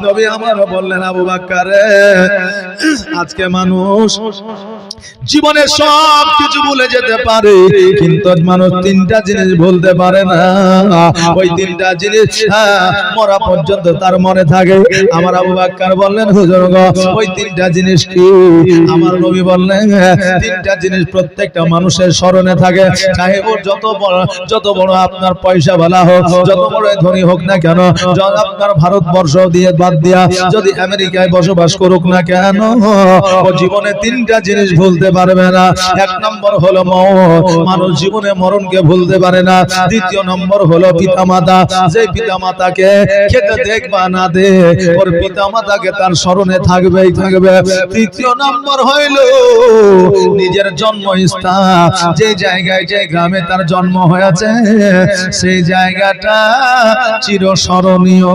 নবী আমার বললেন, আবু বকর, আজকে মানুষ জীবনে সব কিছু ভুলে যেতে পারে, কিন্তু মানুষ তিনটা জিনিস ভুলতে পারে না। ওই তিনটা জিনিস মরা পর্যন্ত তার মনে থাকে। আমার আবু বকর বললেন, হুজুর গো, ওই তিনটা জিনিস কি? আমার নবী বললেন, তিনটা জিনিস প্রত্যেকটা মানুষের স্মরণে থাকে, চাহে ওর যত বড় আপনার পয়সা ভালা হোক, যত বড় ধনী হোক না কেন, আপনার ভারতবর্ষ দিয়ে বাদ দিয়া যদি আমেরিকায় বসবাস করুক না কেন, ও জীবনে তিনটা জিনিস ভুলতে পারবে না। এক নম্বর হলো মওত, মানুষ জীবনে মরণকে ভুলতে পারে না। দ্বিতীয় নম্বর হলো পিতামাতা, যে পিতামাতাকে খেতে দেখবা না দে, ওর পিতামাতাকে তার স্মরণে থাকবেই থাকবে। তৃতীয় নম্বর হইল নিজের জন্মস্থান, যে জায়গায় যে গ্রামে তার জন্ম হয়েছে সেই জায়গাটা চিরস্মরণীয়।